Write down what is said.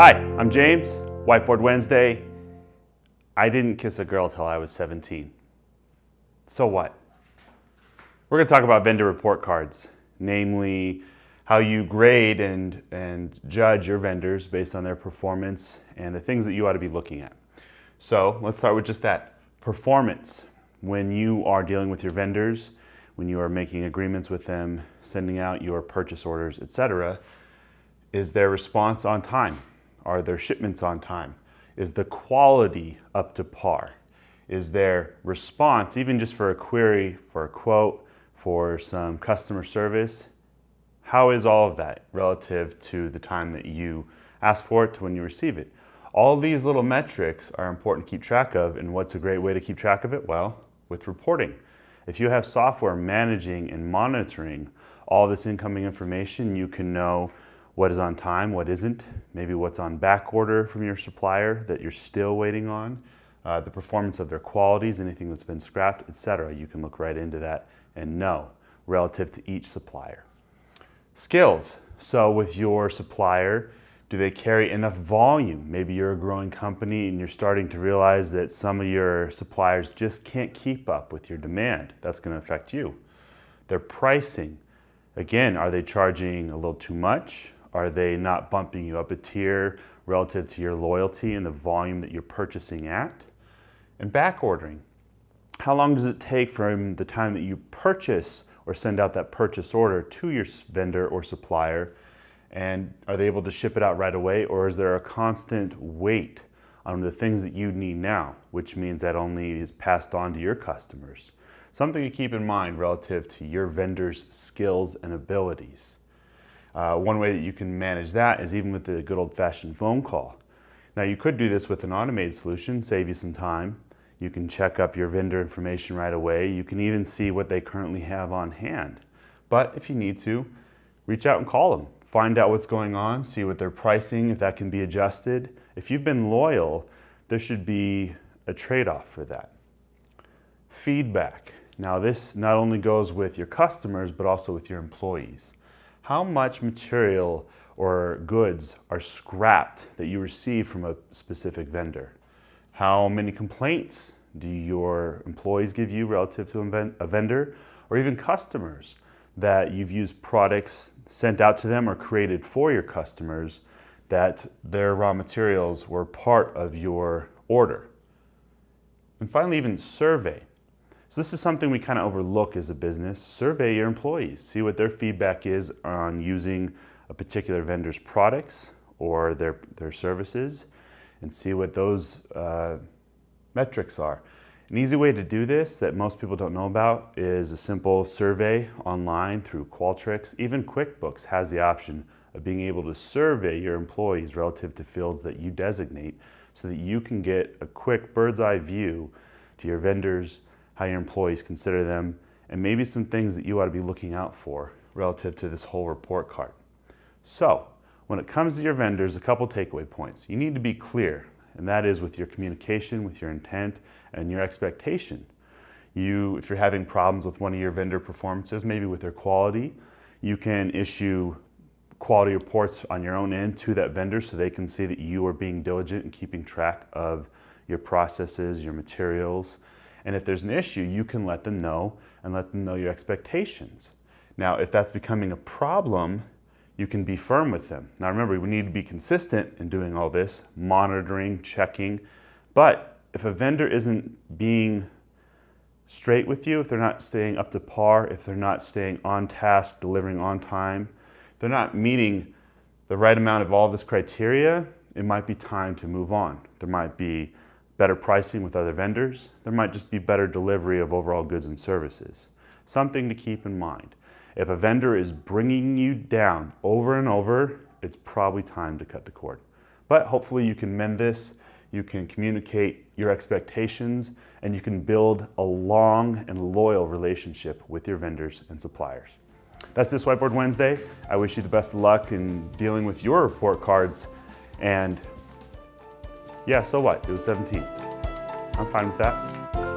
Hi, I'm James, Whiteboard Wednesday. I didn't kiss a girl till I was 17. So what? We're gonna talk about vendor report cards, namely how you grade and judge your vendors based on their performance and the things that you ought to be looking at. So let's start with just that, performance. When you are dealing with your vendors, when you are making agreements with them, sending out your purchase orders, etc., is their response on time? Are their shipments on time? Is the quality up to par? Is their response, even just for a query, for a quote, for some customer service, how is all of that relative to the time that you ask for it to when you receive it? All these little metrics are important to keep track of, and what's a great way to keep track of it? Well, with reporting. If you have software managing and monitoring all this incoming information, you can know what is on time, what isn't, maybe what's on back order from your supplier that you're still waiting on, the performance of their qualities, anything that's been scrapped, etc. You can look right into that and know relative to each supplier. Skills. So with your supplier, do they carry enough volume? Maybe you're a growing company and you're starting to realize that some of your suppliers just can't keep up with your demand. That's going to affect you. Their pricing. Again, are they charging a little too much? Are they not bumping you up a tier relative to your loyalty and the volume that you're purchasing at? And back ordering. How long does it take from the time that you purchase or send out that purchase order to your vendor or supplier? And are they able to ship it out right away, or is there a constant wait on the things that you need now, which means that only is passed on to your customers? Something to keep in mind relative to your vendor's skills and abilities. One way that you can manage that is even with the good old-fashioned phone call. Now you could do this with an automated solution, save you some time. You can check up your vendor information right away. You can even see what they currently have on hand. But if you need to, reach out and call them. Find out what's going on, see what their pricing, if that can be adjusted. If you've been loyal, there should be a trade-off for that. Feedback. Now this not only goes with your customers, but also with your employees. How much material or goods are scrapped that you receive from a specific vendor? How many complaints do your employees give you relative to a vendor, or even customers that you've used products sent out to them or created for your customers that their raw materials were part of your order? And finally, even survey. So this is something we kind of overlook as a business. Survey your employees, see what their feedback is on using a particular vendor's products or their services, and see what those metrics are. An easy way to do this that most people don't know about is a simple survey online through Qualtrics. Even QuickBooks has the option of being able to survey your employees relative to fields that you designate so that you can get a quick bird's eye view to your vendors, how your employees consider them, and maybe some things that you ought to be looking out for relative to this whole report card. So, when it comes to your vendors, a couple takeaway points. You need to be clear, and that is with your communication, with your intent, and your expectation. If you're having problems with one of your vendor performances, maybe with their quality, you can issue quality reports on your own end to that vendor so they can see that you are being diligent and keeping track of your processes, your materials. And if there's an issue, you can let them know and let them know your expectations. Now, if that's becoming a problem, you can be firm with them. Now remember, we need to be consistent in doing all this, monitoring, checking. But if a vendor isn't being straight with you, if they're not staying up to par, if they're not staying on task, delivering on time, if they're not meeting the right amount of all this criteria, it might be time to move on. There might be better pricing with other vendors. There might just be better delivery of overall goods and services. Something to keep in mind. If a vendor is bringing you down over and over, it's probably time to cut the cord. But hopefully you can mend this, you can communicate your expectations, and you can build a long and loyal relationship with your vendors and suppliers. That's this Whiteboard Wednesday. I wish you the best of luck in dealing with your report cards. And yeah, so what? It was 17. I'm fine with that.